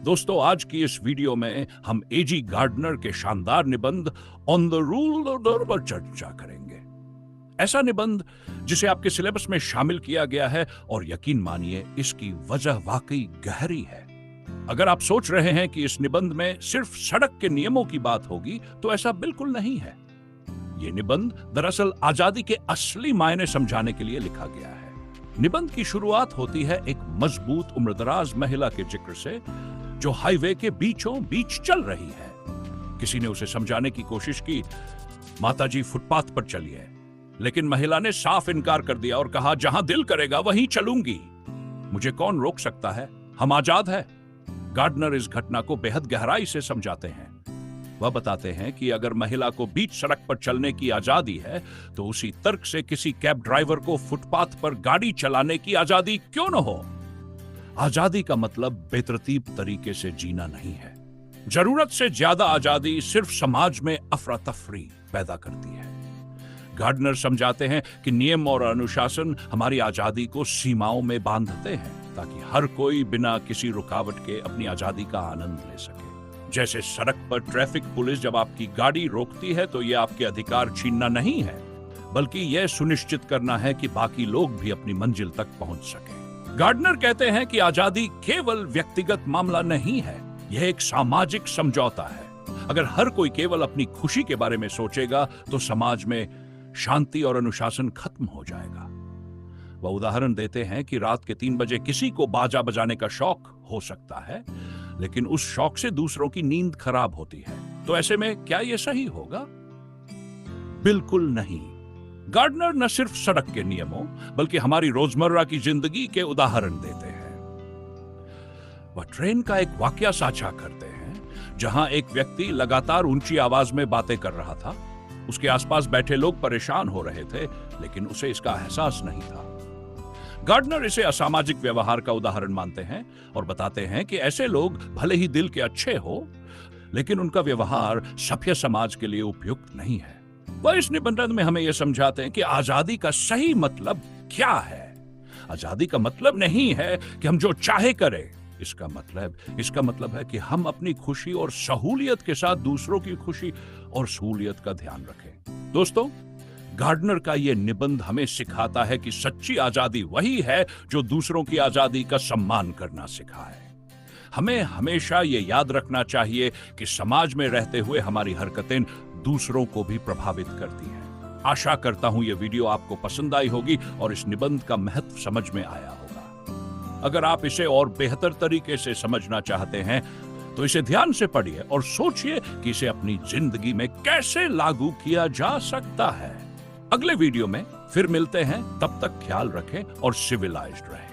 दोस्तों, आज की इस वीडियो में हम एजी गार्डनर के शानदार निबंध ऑन द रूल पर चर्चा करेंगे। ऐसा निबंध जिसे आपके सिलेबस में शामिल किया गया है और यकीन मानिए इसकी वजह वाकई गहरी है। अगर आप सोच रहे हैं कि इस निबंध में सिर्फ सड़क के नियमों की बात होगी तो ऐसा बिल्कुल नहीं है। यह निबंध दरअसल आजादी के असली मायने समझाने के लिए लिखा गया है। निबंध की शुरुआत होती है एक मजबूत उम्रदराज महिला के जिक्र से जो हाईवे के बीचों बीच चल रही है। किसी ने उसे समझाने की कोशिश की, माताजी फुटपाथ पर चलिए, लेकिन महिला ने साफ इनकार कर दिया और कहा, जहां दिल करेगा वहीं चलूंगी, मुझे कौन रोक सकता है, हम आजाद है। गार्डनर इस घटना को बेहद गहराई से समझाते हैं। वह बताते हैं कि अगर महिला को बीच सड़क पर चलने की आजादी है तो उसी तर्क से किसी कैब ड्राइवर को फुटपाथ पर गाड़ी चलाने की आजादी क्यों न हो। आजादी का मतलब बेतरतीब तरीके से जीना नहीं है। जरूरत से ज्यादा आजादी सिर्फ समाज में अफरा तफरी पैदा करती है। गार्डनर समझाते हैं कि नियम और अनुशासन हमारी आजादी को सीमाओं में बांधते हैं ताकि हर कोई बिना किसी रुकावट के अपनी आजादी का आनंद ले सके। जैसे सड़क पर ट्रैफिक पुलिस जब आपकी गाड़ी रोकती है तो यह आपके अधिकार छीनना नहीं है, बल्कि यह सुनिश्चित करना है कि बाकी लोग भी अपनी मंजिल तक पहुंच सके। गार्डनर कहते हैं कि आजादी केवल व्यक्तिगत मामला नहीं है, यह एक सामाजिक समझौता है। अगर हर कोई केवल अपनी खुशी के बारे में सोचेगा तो समाज में शांति और अनुशासन खत्म हो जाएगा। वह उदाहरण देते हैं कि रात के 3 बजे किसी को बाजा बजाने का शौक हो सकता है, लेकिन उस शौक से दूसरों की नींद खराब होती है। तो ऐसे में क्या यह सही होगा? बिल्कुल नहीं। गार्डनर न सिर्फ सड़क के नियमों बल्कि हमारी रोजमर्रा की जिंदगी के उदाहरण देते हैं। वह ट्रेन का एक वाकया साझा करते हैं जहां एक व्यक्ति लगातार ऊंची आवाज में बातें कर रहा था। उसके आसपास बैठे लोग परेशान हो रहे थे, लेकिन उसे इसका एहसास नहीं था। गार्डनर इसे असामाजिक व्यवहार का उदाहरण मानते हैं और बताते हैं कि ऐसे लोग भले ही दिल के अच्छे हो, लेकिन उनका व्यवहार सभ्य समाज के लिए उपयुक्त नहीं है। वह इस निबंध में हमें यह समझाते हैं कि आजादी का सही मतलब क्या है। आजादी का मतलब नहीं है कि हम जो चाहे करें। इसका मतलब है कि हम अपनी खुशी और सहूलियत के साथ दूसरों की खुशी और सहूलियत का ध्यान रखें। दोस्तों, गार्डनर का यह निबंध हमें सिखाता है कि सच्ची आजादी वही है जो दूसरों की आजादी का सम्मान करना सिखाए। हमें हमेशा यह याद रखना चाहिए कि समाज में रहते हुए हमारी हरकतें दूसरों को भी प्रभावित करती हैं। आशा करता हूं यह वीडियो आपको पसंद आई होगी और इस निबंध का महत्व समझ में आया होगा। अगर आप इसे और बेहतर तरीके से समझना चाहते हैं तो इसे ध्यान से पढ़िए और सोचिए कि इसे अपनी जिंदगी में कैसे लागू किया जा सकता है। अगले वीडियो में फिर मिलते हैं, तब तक ख्याल रखें और सिविलाइज्ड रहें।